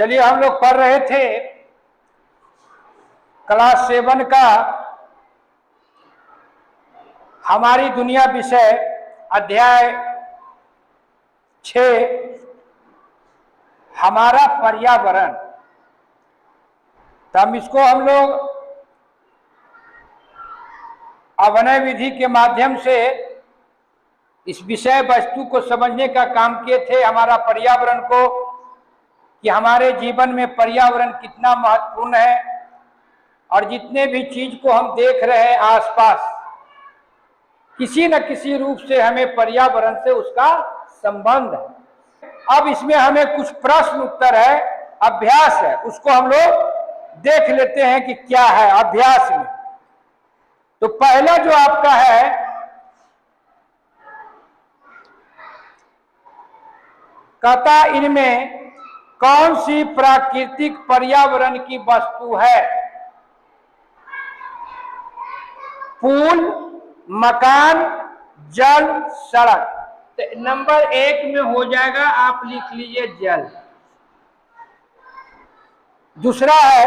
चलिए, हम लोग पढ़ रहे थे क्लास 7 का हमारी दुनिया विषय अध्याय 6 हमारा पर्यावरण। तो इसको हम लोग अभिनय विधि के माध्यम से इस विषय वस्तु को समझने का काम किए थे, हमारा पर्यावरण को, कि हमारे जीवन में पर्यावरण कितना महत्वपूर्ण है और जितने भी चीज को हम देख रहे हैं आसपास, किसी न किसी रूप से हमें पर्यावरण से उसका संबंध है। अब इसमें हमें कुछ प्रश्न उत्तर है, अभ्यास है, उसको हम लोग देख लेते हैं कि क्या है अभ्यास में। तो पहला जो आपका है, कहता इनमें कौन सी प्राकृतिक पर्यावरण की वस्तु है? पुल, मकान, जल, सड़क। तो नंबर 1 में हो जाएगा, आप लिख लीजिए जल। दूसरा है,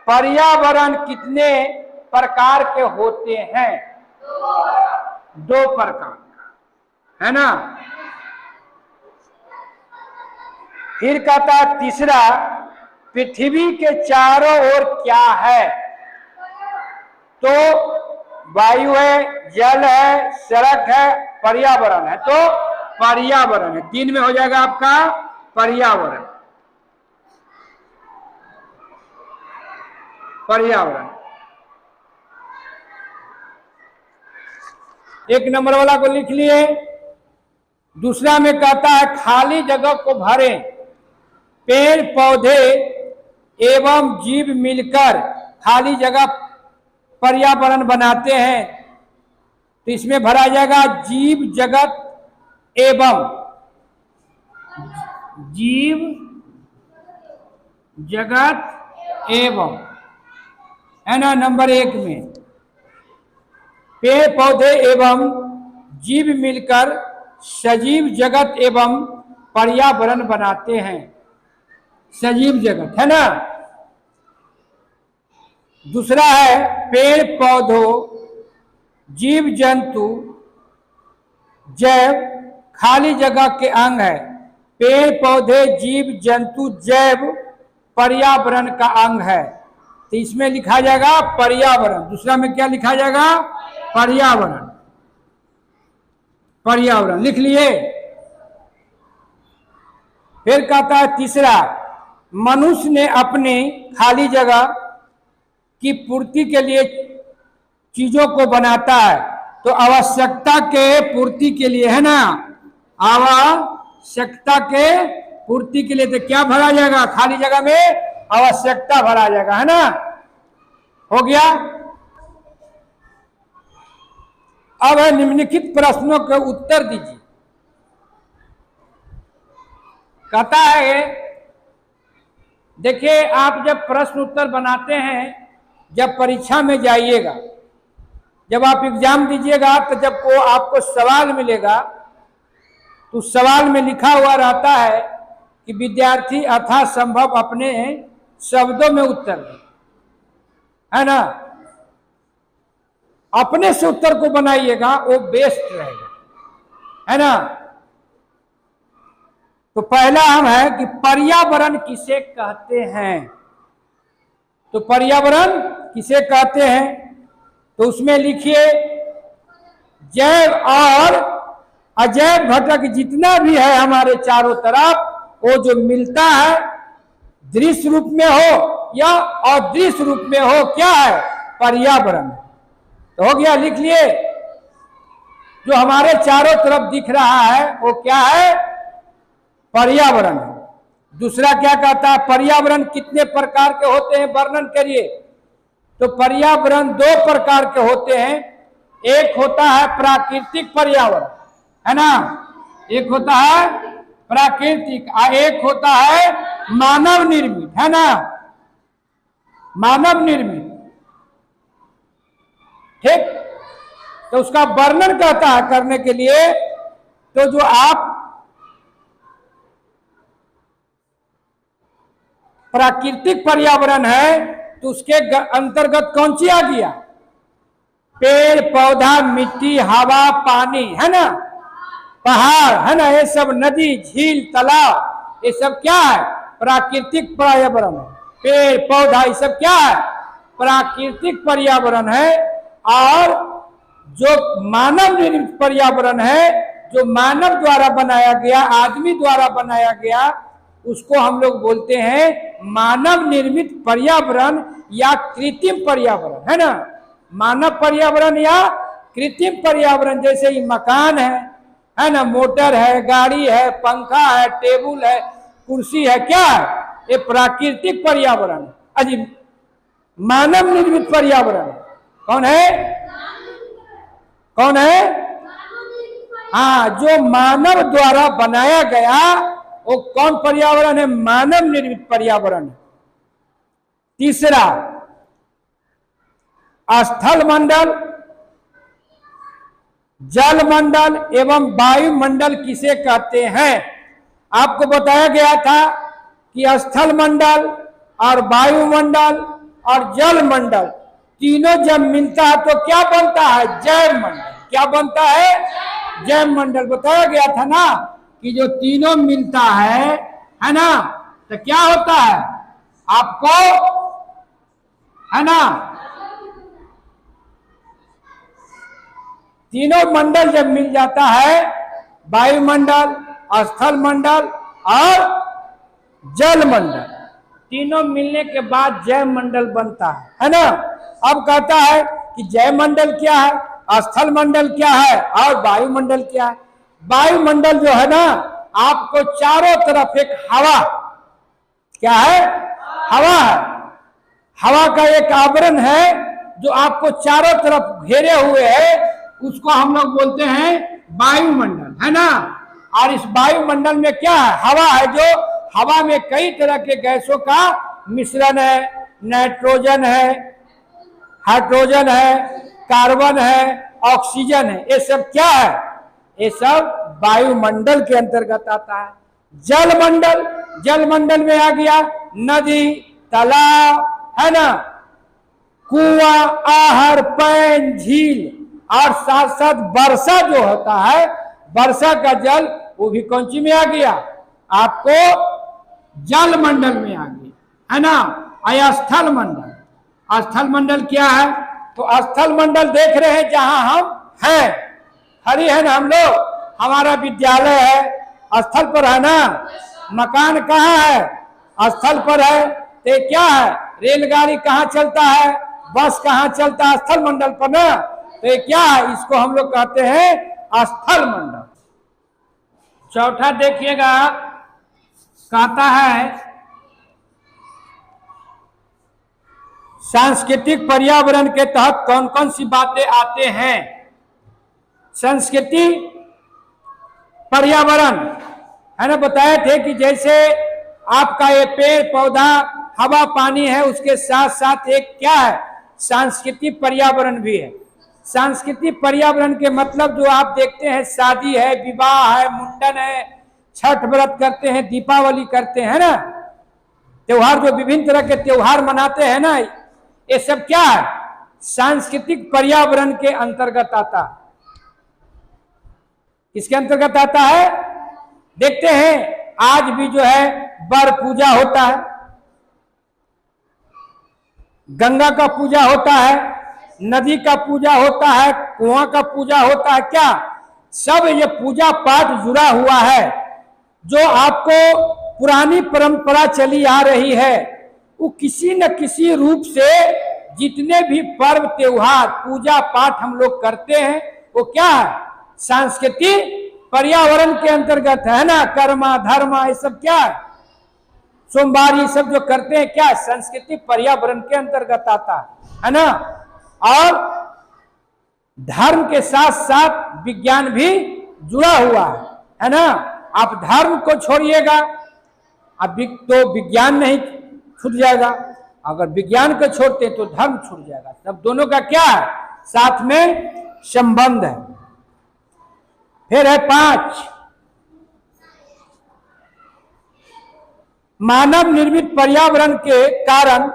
पर्यावरण कितने प्रकार के होते हैं? 2 प्रकार का, है ना। फिर कहता है तीसरा, पृथ्वी के चारों ओर क्या है? तो वायु है, जल है, सड़क है, पर्यावरण है। तो पर्यावरण है। 3 में हो जाएगा आपका पर्यावरण। पर्यावरण 1 नंबर वाला को लिख लिए। दूसरा में कहता है खाली जगह को भरें, पेड़ पौधे एवं जीव मिलकर खाली जगह पर्यावरण बनाते हैं। तो इसमें भरा जाएगा जीव जगत एवं, जीव जगत एवं, है ना। नंबर 1 में पेड़ पौधे एवं जीव मिलकर सजीव जगत एवं पर्यावरण बनाते हैं। सजीव जगत, है ना। दूसरा है पेड़ पौधों, जीव जंतु, जैव खाली जगह के अंग है। पेड़ पौधे, जीव जंतु, जैव पर्यावरण का अंग है। तो इसमें लिखा जाएगा पर्यावरण। दूसरा में क्या लिखा जाएगा? पर्यावरण। पर्यावरण लिख लिए। फिर कहता है तीसरा, मनुष्य ने अपनी खाली जगह की पूर्ति के लिए चीजों को बनाता है। तो आवश्यकता के पूर्ति के लिए, है ना, आवश्यकता के पूर्ति के लिए। तो क्या भरा जाएगा खाली जगह में? आवश्यकता भरा जाएगा, है ना। हो गया। अब है निम्नलिखित प्रश्नों के उत्तर दीजिए। कहता है, देखिए, आप जब प्रश्न उत्तर बनाते हैं, जब परीक्षा में जाइएगा, जब आप एग्जाम दीजिएगा, तो जब वो आपको सवाल मिलेगा, तो सवाल में लिखा हुआ रहता है कि विद्यार्थी यथासंभव अपने शब्दों में उत्तर दे, है ना। अपने से उत्तर को बनाइएगा, वो बेस्ट रहेगा, है ना। तो पहला हम है कि पर्यावरण किसे कहते हैं? तो पर्यावरण किसे कहते हैं? तो उसमें लिखिए जैव और अजैव घटक जितना भी है हमारे चारों तरफ, वो जो मिलता है, दृश्य रूप में हो या अदृश्य रूप में हो, क्या है? पर्यावरण। तो हो गया, लिख लिए। जो हमारे चारों तरफ दिख रहा है वो क्या है? पर्यावरण है। दूसरा क्या कहता है? पर्यावरण कितने प्रकार के होते हैं, वर्णन करिए। तो पर्यावरण 2 प्रकार के होते हैं। एक होता है प्राकृतिक पर्यावरण, है ना, एक होता है प्राकृतिक, और एक होता है मानव निर्मित, है ना, मानव निर्मित। ठीक। तो उसका वर्णन कहता है करने के लिए, तो जो आप प्राकृतिक पर्यावरण है तो उसके अंतर्गत कौन सी आ गया? पेड़ पौधा, मिट्टी, हवा, पानी, है ना, पहाड़, है ना, ये सब नदी, झील, तालाब, ये सब क्या है? प्राकृतिक पर्यावरण है। पेड़ पौधा ये सब क्या है? प्राकृतिक पर्यावरण है। और जो मानव निर्मित पर्यावरण है, जो मानव द्वारा बनाया गया, आदमी द्वारा बनाया गया, उसको हम लोग बोलते हैं मानव निर्मित पर्यावरण या कृत्रिम पर्यावरण, है ना। मानव पर्यावरण या कृत्रिम पर्यावरण, जैसे ये मकान है ना, मोटर है, गाड़ी है, पंखा है, टेबल है, कुर्सी है, क्या है? ये प्राकृतिक पर्यावरण है। अजी मानव निर्मित पर्यावरण कौन है? कौन है? हाँ, जो मानव द्वारा बनाया गया वो कौन पर्यावरण है? मानव निर्मित पर्यावरण। तीसरा, स्थल मंडल, जल मंडल एवं वायुमंडल किसे कहते हैं? आपको बताया गया था कि स्थल मंडल और वायुमंडल और जल मंडल तीनों जब मिलता है तो क्या बनता है? जैव मंडल। क्या बनता है? जैव मंडल। बताया गया था ना कि जो तीनों मिलता है ना, तो क्या होता है आपको, है ना, तीनों मंडल जब मिल जाता है, वायुमंडल, स्थल मंडल और जल मंडल, तीनों मिलने के बाद जैव मंडल बनता है ना। अब कहता है कि जैव मंडल क्या है, स्थल मंडल क्या है और वायुमंडल क्या है? वायुमंडल जो है ना, आपको चारों तरफ एक हवा, क्या है? हवा है। हवा का एक आवरण है जो आपको चारों तरफ घेरे हुए है, उसको हम लोग बोलते हैं वायुमंडल, है ना। और इस वायुमंडल में क्या है? हवा है। जो हवा में कई तरह के गैसों का मिश्रण है, नाइट्रोजन है, हाइड्रोजन है, कार्बन है, ऑक्सीजन है, ये सब क्या है? ये सब वायुमंडल के अंतर्गत आता है। जल मंडल, जल मंडल में आ गया नदी, तालाब, है ना, कुआं, आहर, पैन, झील, और साथ साथ वर्षा जो होता है, वर्षा का जल, वो भी कौन सी में आ गया? आपको जल मंडल में आ गया, है ना। आया स्थल मंडल। स्थल मंडल क्या है? तो स्थल मंडल देख रहे हैं जहां हम हैं, खड़ी है ना हम लोग, हमारा विद्यालय है, स्थल पर है ना। मकान कहाँ है? स्थल पर है। तो क्या है? रेलगाड़ी कहाँ चलता है, बस कहाँ चलता है? स्थल मंडल पर ना। तो क्या है? इसको हम लोग कहते हैं स्थल मंडल। चौथा देखिएगा, कहता है सांस्कृतिक पर्यावरण के तहत कौन कौन सी बातें आते हैं? संस्कृति पर्यावरण, है ना, बताए थे कि जैसे आपका ये पेड़ पौधा, हवा, पानी है, उसके साथ साथ एक क्या है? सांस्कृतिक पर्यावरण भी है। सांस्कृतिक पर्यावरण के मतलब जो आप देखते हैं, शादी है, विवाह है, मुंडन है, छठ व्रत करते हैं, दीपावली करते हैं ना, त्योहार, जो विभिन्न तरह के त्योहार मनाते हैं ना, ये सब क्या है? सांस्कृतिक पर्यावरण के अंतर्गत आता है। किसके अंतर्गत आता है? देखते हैं आज भी जो है बर पूजा होता है, गंगा का पूजा होता है, नदी का पूजा होता है, कुआं का पूजा होता है, क्या सब ये पूजा पाठ जुड़ा हुआ है। जो आपको पुरानी परंपरा चली आ रही है, वो किसी न किसी रूप से जितने भी पर्व त्योहार पूजा पाठ हम लोग करते हैं, वो क्या है? सांस्कृतिक पर्यावरण के अंतर्गत है ना। कर्मा धर्मा ये सब क्या है? सोमवार ये सब जो करते हैं, क्या सांस्कृतिक पर्यावरण के अंतर्गत आता है ना। और धर्म के साथ साथ विज्ञान भी जुड़ा हुआ है ना। आप धर्म को छोड़िएगा अब तो विज्ञान नहीं छूट जाएगा, अगर विज्ञान को छोड़ते तो धर्म छूट जाएगा। तब दोनों का क्या है? साथ में संबंध है। फिर है 5, मानव निर्मित पर्यावरण के कारण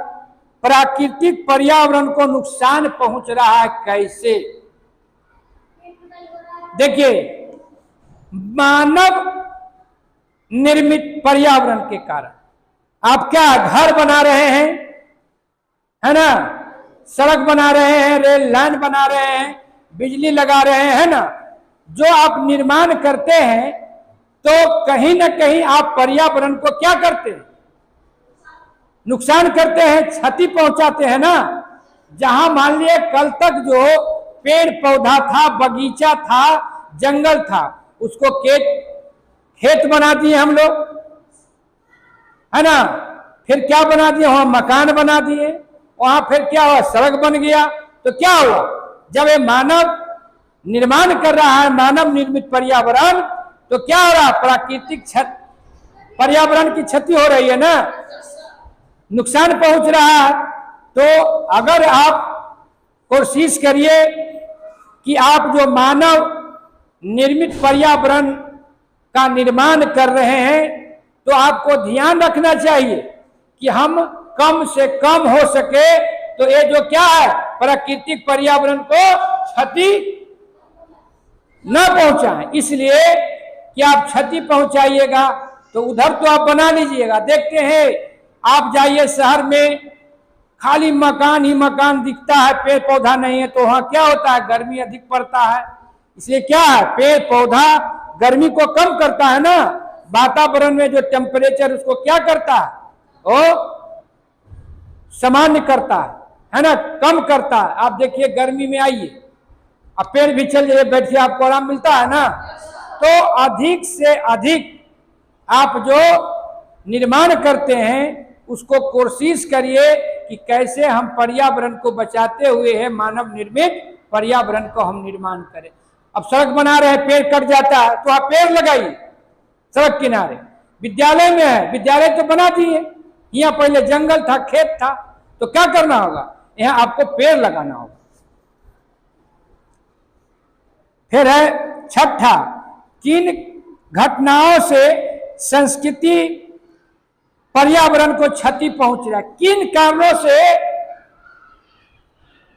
प्राकृतिक पर्यावरण को नुकसान पहुंच रहा है कैसे? देखिए, मानव निर्मित पर्यावरण के कारण आप क्या घर बना रहे हैं, है ना, सड़क बना रहे हैं, रेल लाइन बना रहे हैं, बिजली लगा रहे हैं, है ना, जो आप निर्माण करते हैं तो कहीं ना कहीं आप पर्यावरण को क्या करते हैं, नुकसान करते हैं, क्षति पहुंचाते हैं ना। जहां मान लिए कल तक जो पेड़ पौधा था, बगीचा था, जंगल था, उसको खेत बना दिए हम लोग, है ना, फिर क्या बना दिए, वहां मकान बना दिए, वहां फिर क्या हुआ, सड़क बन गया। तो क्या हुआ, जब ये मानव निर्माण कर रहा है मानव निर्मित पर्यावरण, तो क्या हो रहा है, प्राकृतिक पर्यावरण की क्षति हो रही है ना, नुकसान पहुंच रहा है। तो अगर आप कोशिश करिए कि आप जो मानव निर्मित पर्यावरण का निर्माण कर रहे हैं, तो आपको ध्यान रखना चाहिए कि हम कम से कम हो सके तो ये जो क्या है, प्राकृतिक पर्यावरण को क्षति न पहुंचाएं। इसलिए कि आप क्षति पहुंचाइएगा तो उधर तो आप बना लीजिएगा। देखते हैं, आप जाइए शहर में, खाली मकान ही मकान दिखता है, पेड़ पौधा नहीं है, तो वहां क्या होता है, गर्मी अधिक पड़ता है। इसलिए क्या है, पेड़ पौधा गर्मी को कम करता है ना, वातावरण में जो टेम्परेचर उसको क्या करता है, वो सामान्य करता है ना, कम करता है। आप देखिए गर्मी में आइए, अब पेड़ भी चल जाइए, बैठिए, आपको आराम मिलता है ना। तो अधिक से अधिक आप जो निर्माण करते हैं उसको कोशिश करिए कि कैसे हम पर्यावरण को बचाते हुए है मानव निर्मित पर्यावरण को हम निर्माण करें। अब सड़क बना रहे हैं, पेड़ कट जाता है, तो आप पेड़ लगाइए सड़क किनारे। विद्यालय में है, विद्यालय तो बना दिए, यहाँ पहले जंगल था, खेत था, तो क्या करना होगा, यहाँ आपको पेड़ लगाना होगा। फिर है छठा, किन घटनाओं से संस्कृति पर्यावरण को क्षति पहुंच रहा है, किन कारणों से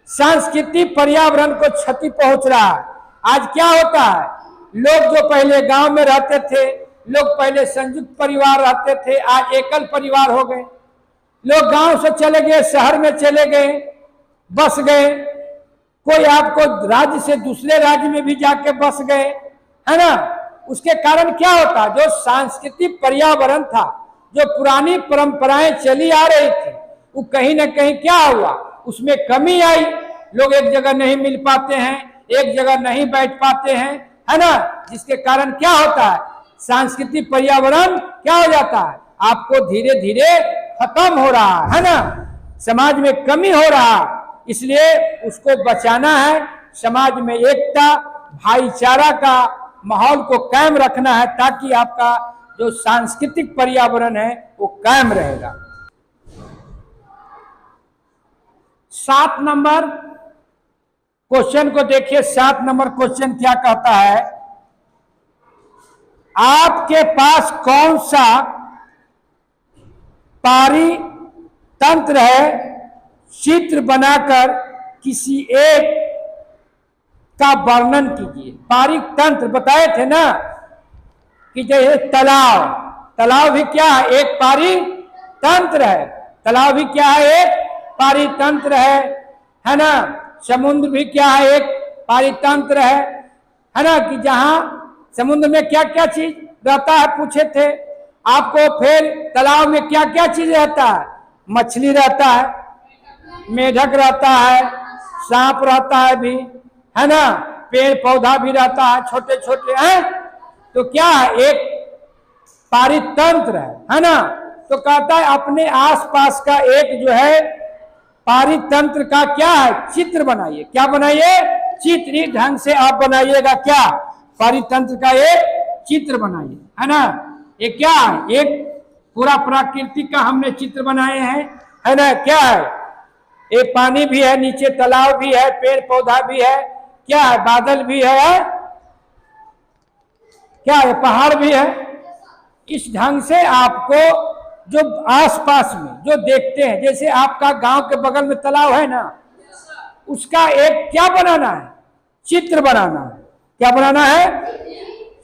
संस्कृति पर्यावरण को क्षति पहुंच रहा है। आज क्या होता है, लोग जो पहले गांव में रहते थे, लोग पहले संयुक्त परिवार रहते थे, आज एकल परिवार हो गए। लोग गांव से चले गए, शहर में चले गए, बस गए, कोई आपको राज्य से दूसरे राज्य में भी जाके बस गए, है ना। उसके कारण क्या होता, जो सांस्कृतिक पर्यावरण था, जो पुरानी परंपराएं चली आ रही थी, वो कहीं ना कहीं क्या हुआ, उसमें कमी आई। लोग एक जगह नहीं मिल पाते हैं, एक जगह नहीं बैठ पाते हैं, है ना, जिसके कारण क्या होता है, सांस्कृतिक पर्यावरण क्या हो जाता है, आपको धीरे धीरे खत्म हो रहा है ना, समाज में कमी हो रहा है। इसलिए उसको बचाना है, समाज में एकता भाईचारा का माहौल को कायम रखना है, ताकि आपका जो सांस्कृतिक पर्यावरण है वो कायम रहेगा। 7 नंबर क्वेश्चन को देखिए। 7 नंबर क्वेश्चन क्या कहता है, आपके पास कौन सा पारितंत्र है, चित्र बनाकर किसी एक का वर्णन कीजिए। पारितंत्र बताए थे ना कि जैसे तालाब, तालाब भी क्या है, एक पारितंत्र है। तालाब भी क्या है, एक पारितंत्र है ना। समुद्र भी क्या है, एक पारितंत्र है ना, कि जहां समुद्र में क्या क्या चीज रहता है पूछे थे आपको। फिर तालाब में क्या क्या चीज रहता है, मछली रहता है, मेढक रहता है, सांप रहता है भी, है ना, पेड़ पौधा भी रहता है, छोटे छोटे हैं। तो क्या है, एक पारितंत्र है ना। तो कहता है अपने आसपास का एक जो है पारितंत्र का क्या है, चित्र बनाइए। क्या बनाइए, चित्र ढंग से आप बनाइएगा, क्या, पारितंत्र का एक चित्र बनाइए, है ना। ये क्या है, एक पूरा प्राकृतिक का हमने चित्र बनाए हैं, है ना। क्या है, एक पानी भी है, नीचे तालाब भी है, पेड़ पौधा भी है, क्या है, बादल भी है, क्या है, पहाड़ भी है। इस ढंग से आपको जो आसपास में जो देखते हैं, जैसे आपका गांव के बगल में तालाब है ना, उसका एक क्या बनाना है, चित्र बनाना है। क्या बनाना है,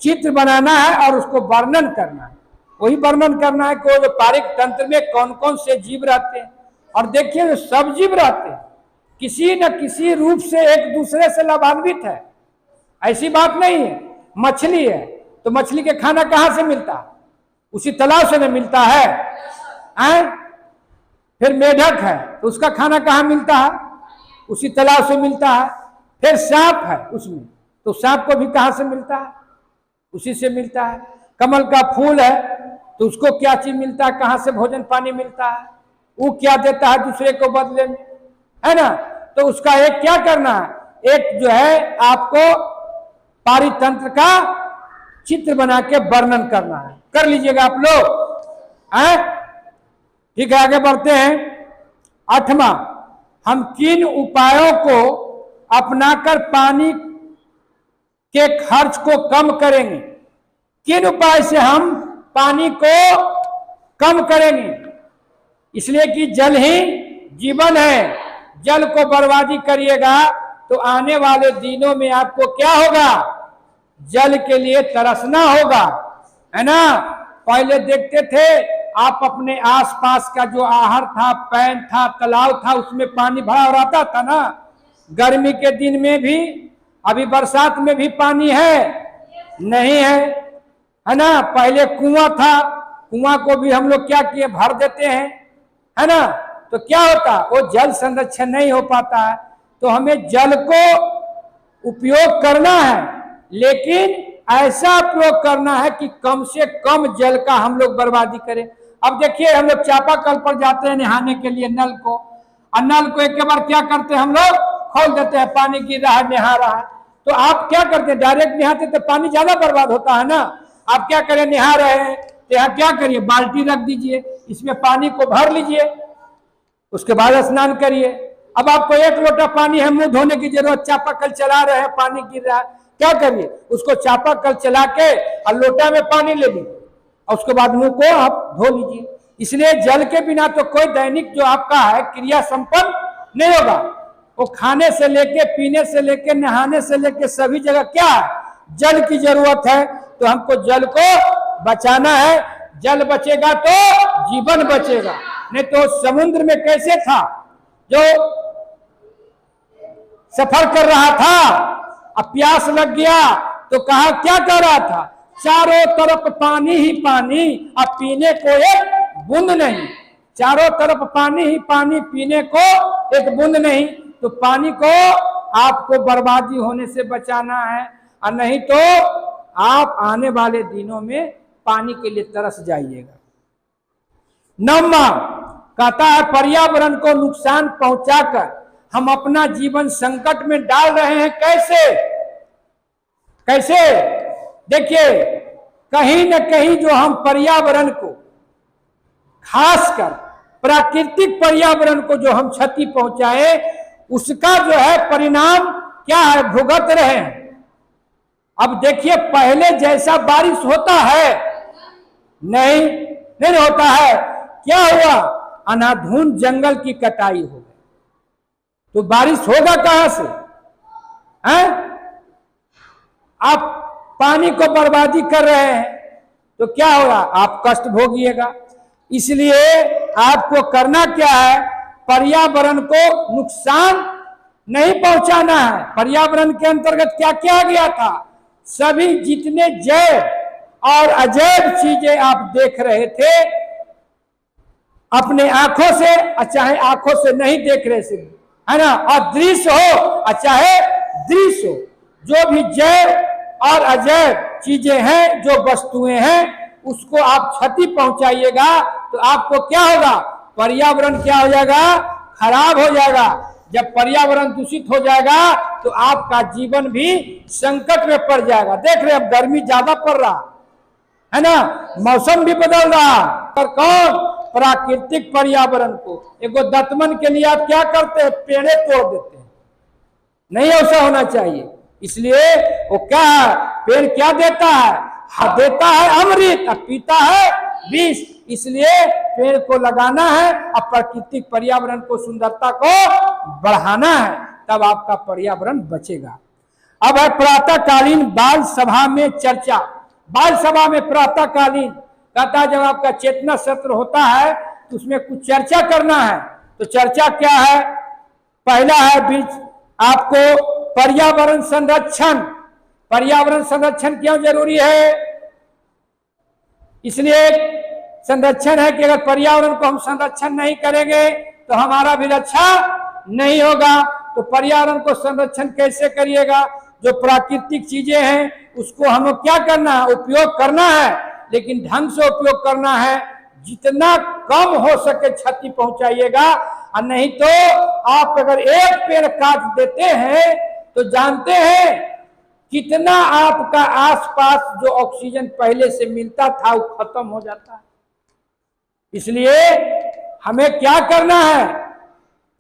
चित्र बनाना है और उसको वर्णन करना है। वही वर्णन करना है कि वो व्यापारिक तंत्र में कौन कौन से जीव रहते हैं। और देखिए सब जीव रहते हैं, किसी न किसी रूप से एक दूसरे से लाभान्वित है, ऐसी बात नहीं है। मछली है तो मछली के खाना कहाँ से मिलता है, उसी तालाब से न मिलता है। फिर मेढक है तो उसका खाना कहाँ मिलता है, उसी तालाब से मिलता है। फिर सांप है उसमें, तो सांप को भी कहाँ से मिलता है, उसी से मिलता है। कमल का फूल है तो उसको क्या चीज मिलता है, कहाँ से भोजन पानी मिलता है, वो क्या देता है दूसरे को बदले में, है ना। तो उसका एक क्या करना है, एक जो है आपको पारितंत्र का चित्र बना के वर्णन करना है। कर लीजिएगा आप लोग। ठीक है, आगे बढ़ते हैं। 8वां, हम किन उपायों को अपनाकर पानी के खर्च को कम करेंगे। किन उपाय से हम पानी को कम करेंगे, इसलिए कि जल ही जीवन है। जल को बर्बादी करिएगा तो आने वाले दिनों में आपको क्या होगा, जल के लिए तरसना होगा, है ना। पहले देखते थे आप अपने आसपास का जो आहर था, पैन था, तालाब था, उसमें पानी भरा रहता था ना। गर्मी के दिन में भी, अभी बरसात में भी पानी है नहीं है ना। पहले कुआं था, कुआं को भी हम लोग क्या किए, भर देते हैं, है ना। तो क्या होता, वो जल संरक्षण नहीं हो पाता है। तो हमें जल को उपयोग करना है, लेकिन ऐसा उपयोग करना है कि कम से कम जल का हम लोग बर्बादी करें। अब देखिए हम लोग चापाकल पर जाते हैं नहाने के लिए, नल को, और नल को एक बार क्या करते हैं, हम लोग खोल देते हैं, पानी गिर रहा है, नहा रहा है। तो आप क्या करते हैं, डायरेक्ट नहाते तो पानी ज्यादा बर्बाद होता है ना। आप क्या करें, नहा रहे हैं तो यहाँ क्या करिए, बाल्टी रख दीजिए, इसमें पानी को भर लीजिए, उसके बाद स्नान करिए। अब आपको एक लोटा पानी है, मुंह धोने की जरूरत, चापाकल चला रहे हैं, पानी गिर रहा है, क्या करिए, उसको चापाकल चला के और लोटा में पानी ले लीजिए और उसके बाद मुंह को आप धो लीजिए। इसलिए जल के बिना तो कोई दैनिक जो आपका है क्रिया संपन्न नहीं होगा। वो खाने से लेके, पीने से लेके, नहाने से लेके सभी जगह क्या है, जल की जरूरत है। तो हमको जल को बचाना है। जल बचेगा तो जीवन बचेगा, नहीं तो समुद्र में कैसे था, जो सफर कर रहा था, अब प्यास लग गया तो कहा, क्या कर रहा था, चारों तरफ पानी ही पानी, अब पीने को एक बूंद नहीं। चारों तरफ पानी ही पानी, पीने को एक बूंद नहीं। तो पानी को आपको बर्बादी होने से बचाना है, और नहीं तो आप आने वाले दिनों में पानी के लिए तरस जाइएगा। 9वां कहता है, पर्यावरण को नुकसान पहुंचाकर हम अपना जीवन संकट में डाल रहे हैं। कैसे कैसे, देखिए कहीं न कहीं जो हम पर्यावरण को, खासकर प्राकृतिक पर्यावरण को जो हम क्षति पहुंचाए, उसका जो है परिणाम क्या है, भुगत रहे हैं। अब देखिए पहले जैसा बारिश होता है नहीं होता है। क्या हुआ, अंधाधुंध जंगल की कटाई हो गई, तो बारिश होगा कहां से, हैं? आप पानी को बर्बादी कर रहे हैं तो क्या होगा, आप कष्ट भोगिएगा। इसलिए आपको करना क्या है, पर्यावरण को नुकसान नहीं पहुंचाना है। पर्यावरण के अंतर्गत क्या किया गया था, सभी जितने जैव और अजैव चीजें आप देख रहे थे अपने आंखों से, चाहे आंखों से नहीं देख रहे थे, है ना, और दृश्य हो चाहे दृश्य हो, जो भी जैव और अजैव चीजें हैं, जो वस्तुएं हैं, उसको आप क्षति पहुंचाइएगा तो आपको क्या होगा, पर्यावरण क्या हो जाएगा, खराब हो जाएगा। जब पर्यावरण दूषित हो जाएगा तो आपका जीवन भी संकट में पड़ जाएगा। देख रहे हैं अब गर्मी ज्यादा पड़ रहा है ना, मौसम भी बदल रहा, पर कौन, प्राकृतिक पर्यावरण को। एगो दतमन के लिए आप क्या करते हैं, पेड़े तोड़ देते हैं, नहीं ऐसा होना चाहिए। इसलिए वो क्या है, पेड़ क्या देता है, देता है अमृत, अब पीता है विष। इसलिए पेड़ को लगाना है और प्राकृतिक पर्यावरण को, सुंदरता को बढ़ाना है, तब आपका पर्यावरण बचेगा। अब है प्रातःकालीन बाल सभा में चर्चा। बाल सभा में प्रातःकालीन कहता है जब आपका चेतना सत्र होता है तो उसमें कुछ चर्चा करना है। तो चर्चा क्या है? पहला है आपको पर्यावरण संरक्षण। पर्यावरण संरक्षण क्यों जरूरी है? इसलिए संरक्षण है कि अगर पर्यावरण को हम संरक्षण नहीं करेंगे तो हमारा भी रक्षा नहीं होगा। तो पर्यावरण को संरक्षण कैसे करिएगा? जो प्राकृतिक चीजें हैं उसको हमें क्या करना है? उपयोग करना है, लेकिन ढंग से उपयोग करना है। जितना कम हो सके क्षति पहुंचाइएगा, और नहीं तो आप अगर एक पेड़ काट देते हैं तो जानते हैं कितना आपका आसपास जो ऑक्सीजन पहले से मिलता था वो खत्म हो जाता है। इसलिए हमें क्या करना है?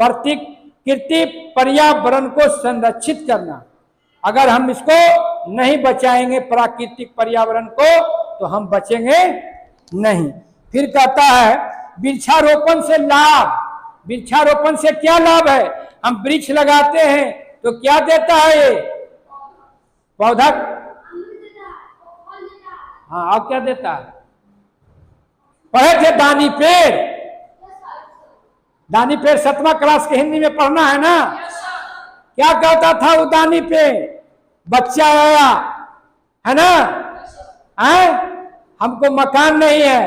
प्रकृति पर्यावरण को संरक्षित करना। अगर हम इसको नहीं बचाएंगे प्राकृतिक पर्यावरण को तो हम बचेंगे नहीं। फिर कहता है वृक्षारोपण से लाभ। वृक्षारोपण से क्या लाभ है? हम वृक्ष लगाते हैं तो क्या देता है ये पौधा? हाँ, अब क्या देता है? पढ़े थे दानी पेड़। दानी पेड़ 7वां क्लास के हिंदी में पढ़ना है ना? क्या कहता था वो दानी पेड़? बच्चा आया है ना, है हमको मकान नहीं है,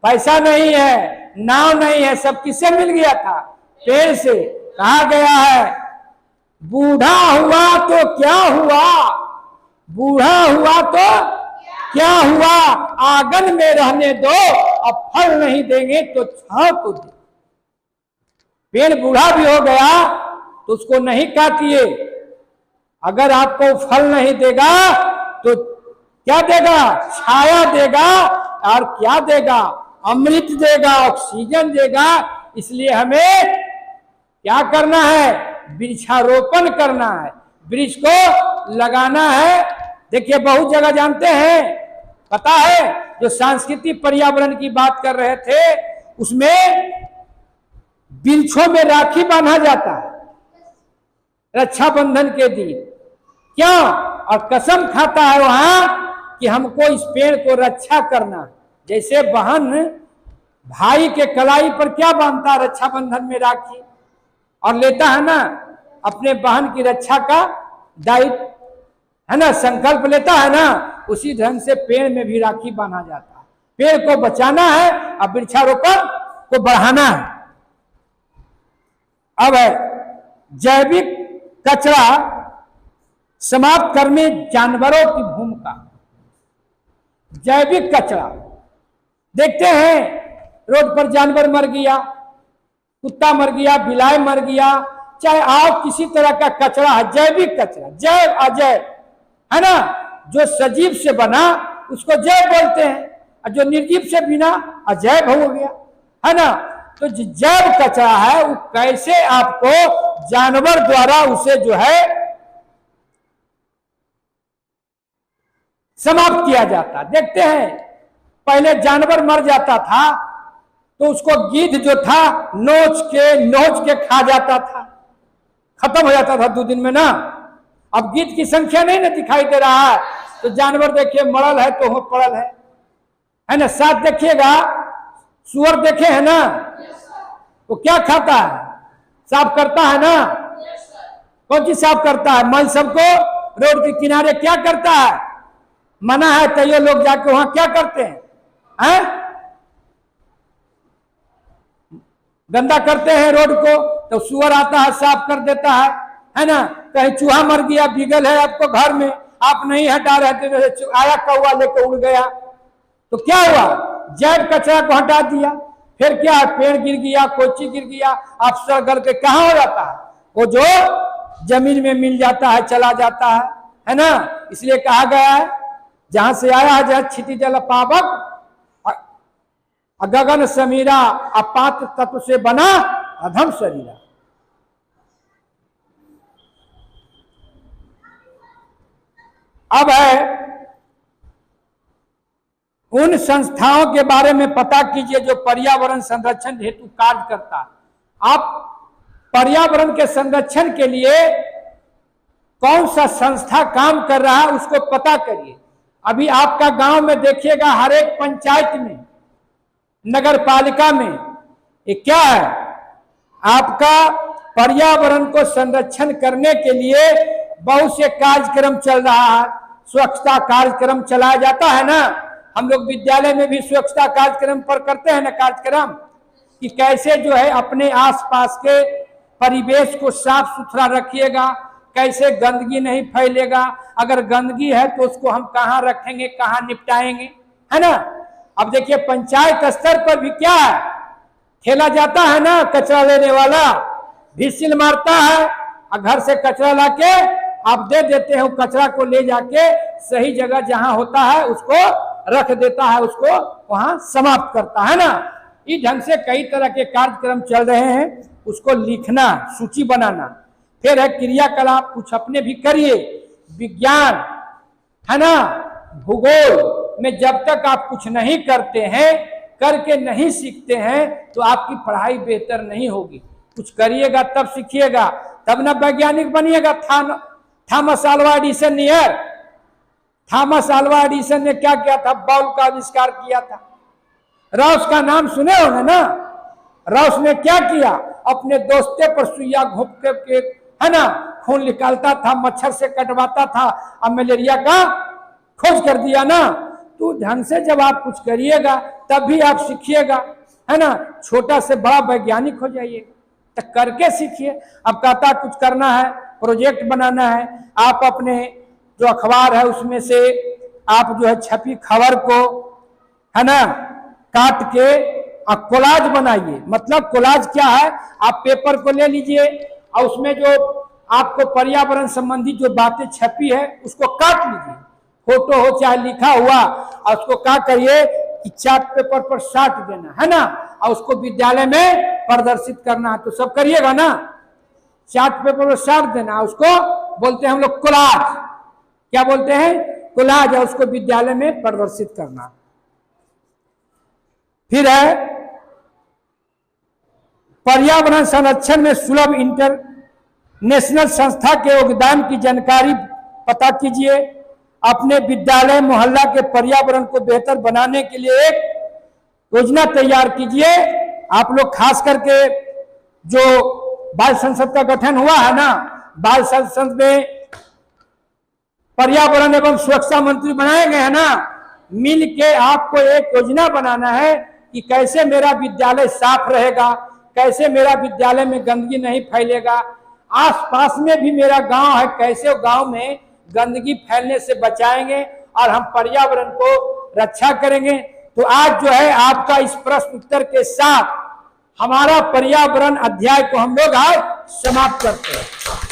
पैसा नहीं है, नाव नहीं है, सब किससे मिल गया था? पेड़ से। कहा गया है बूढ़ा हुआ तो क्या हुआ, बूढ़ा हुआ तो क्या हुआ, आंगन में रहने दो, अब फल नहीं देंगे तो छांव तो दे। पेड़ बूढ़ा भी हो गया तो उसको नहीं काटिए। अगर आपको फल नहीं देगा तो क्या देगा? छाया देगा। और क्या देगा? अमृत देगा, ऑक्सीजन देगा। इसलिए हमें क्या करना है? वृक्षारोपण करना है, वृक्ष को लगाना है। देखिए बहुत जगह जानते हैं, पता है, जो सांस्कृतिक पर्यावरण की बात कर रहे थे उसमें वृक्षों में राखी बांधा जाता है रक्षाबंधन के दिन। क्यों? और कसम खाता है वहां कि हमको इस पेड़ को रक्षा करना। जैसे बहन भाई के कलाई पर क्या बांधता है रक्षाबंधन में? राखी। और लेता है ना अपने बहन की रक्षा का दायित्व, है ना, संकल्प लेता है ना। उसी ढंग से पेड़ में भी राखी बांधा जाता है। पेड़ को बचाना है और वृक्षारोपण को बढ़ाना है। अब है जैविक कचरा समाप्त करने जानवरों की भूमिका। जैविक कचरा देखते हैं रोड पर जानवर मर गया, कुत्ता मर गया, बिलाई मर गया, चाहे आप किसी तरह का कचरा है, जैविक कचरा, जैव अजैव, है ना। जो सजीव से बना उसको जैव बोलते हैं, और जो निर्जीव से बिना अजैव हो गया, है ना। तो जो जैव कचरा है वो कैसे आपको जानवर द्वारा उसे जो है समाप्त किया जाता। देखते हैं पहले जानवर मर जाता था तो उसको गिद्ध जो था नोच के खा जाता था, खत्म हो जाता था 2 दिन में ना। अब गिद्ध की संख्या नहीं ना दिखाई दे रहा है, तो जानवर देखिए मरल है तो हो पड़ल है ना। साथ देखिएगा सुअर देखे है ना, वो क्या खाता है? साफ करता है ना। कौन चीज साफ करता है? मल सबको रोड के किनारे क्या करता है? मना है तो ये लोग जाके वहां क्या करते हैं? गंदा करते हैं रोड को, तो सुअर आता है साफ कर देता है ना। कहीं चूहा मर गया, बिगल है आपको घर में, आप नहीं हटा रहे थे, आया कौवा लेके उड़ गया, तो क्या हुआ? जैव कचरा को हटा दिया। फिर क्या है? पेड़ गिर गया, कोई चीज गिर गया, आप सड़ के कहाँ हो जाता है? वो जो जमीन में मिल जाता है, चला जाता है ना। इसलिए कहा गया है जहां से आया है जहाँ क्षिति जल पावक गगन समीरा, अपात्र तत्व से बना अधम शरीरा। अब है उन संस्थाओं के बारे में पता कीजिए जो पर्यावरण संरक्षण हेतु कार्य करता है। आप पर्यावरण के संरक्षण के लिए कौन सा संस्था काम कर रहा है उसको पता करिए। अभी आपका गांव में देखिएगा, हर एक पंचायत में, नगर पालिका में, ये क्या है, आपका पर्यावरण को संरक्षण करने के लिए बहुत से कार्यक्रम चल रहा है। स्वच्छता कार्यक्रम चलाया जाता है ना, हम लोग विद्यालय में भी स्वच्छता कार्यक्रम पर करते हैं ना कार्यक्रम, कि कैसे जो है अपने आसपास के परिवेश को साफ सुथरा रखिएगा, कैसे गंदगी नहीं फैलेगा, अगर गंदगी है तो उसको हम कहाँ रखेंगे, कहाँ निपटाएंगे, है ना। अब देखिए पंचायत स्तर पर भी क्या है, ठेला जाता है ना, कचरा लेने वाला व्हिसिल मारता है और घर से कचरा लाके आप दे देते हैं, कचरा को ले जाके सही जगह जहां होता है उसको रख देता है, उसको वहां समाप्त करता है ना। इस ढंग से कई तरह के कार्यक्रम चल रहे हैं, उसको लिखना, सूची बनाना। फिर है क्रियाकलाप, कुछ अपने भी करिए, विज्ञान है ना, भूगोल में जब तक आप कुछ नहीं करते हैं, करके नहीं सीखते हैं, तो आपकी पढ़ाई बेहतर नहीं होगी। कुछ करिएगा तब सीखिएगा, तब ना वैज्ञानिक बनिएगा। थॉमस अल्वा एडिसन नियर, थॉमस अल्वा एडिसन ने क्या किया था, बल्ब का आविष्कार किया था। रॉस का नाम सुने होंगे ना, रॉस ने क्या किया, अपने दोस्ते पर सुइया घोंप के, है ना, खून निकालता था, मच्छर से कटवाता था, अब मलेरिया का खोज कर दिया ना। तो ढंग से जब आप कुछ करिएगा तब भी आप सीखिएगा, है ना। छोटा से बड़ा वैज्ञानिक हो जाइए, तो करके सीखिए। अब कहता कुछ करना है, प्रोजेक्ट बनाना है, आप अपने जो अखबार है उसमें से आप जो है छपी खबर को, है ना, काट के और कोलाज बनाइए। मतलब कोलाज क्या है, आप पेपर को ले लीजिए और उसमें जो आपको पर्यावरण संबंधी जो बातें छपी है उसको काट लीजिए, फोटो हो चाहे लिखा हुआ, और उसको क्या करिए कि चार्ट पेपर पर साट देना, है ना, और उसको विद्यालय में प्रदर्शित करना है। तो सब करिएगा ना, चार्ट पेपर पर साट देना, उसको बोलते हैं हम लोग कोलाज। क्या बोलते हैं, कोलाज, और उसको विद्यालय में प्रदर्शित करना। फिर है पर्यावरण संरक्षण में सुलभ इंटरनेशनल संस्था के योगदान की जानकारी पता कीजिए। अपने विद्यालय मोहल्ला के पर्यावरण को बेहतर बनाने के लिए एक योजना तैयार कीजिए। आप लोग खास करके जो बाल संसद का गठन हुआ है ना, बाल संसद में पर्यावरण एवं स्वच्छता मंत्री बनाए गए हैं ना, मिल के आपको एक योजना बनाना है कि कैसे मेरा विद्यालय साफ रहेगा, कैसे मेरा विद्यालय में गंदगी नहीं फैलेगा, आसपास में भी मेरा गांव है, कैसे गांव में गंदगी फैलने से बचाएंगे और हम पर्यावरण को रक्षा करेंगे। तो आज जो है आपका इस प्रश्न उत्तर के साथ हमारा पर्यावरण अध्याय को हम लोग आज समाप्त करते हैं।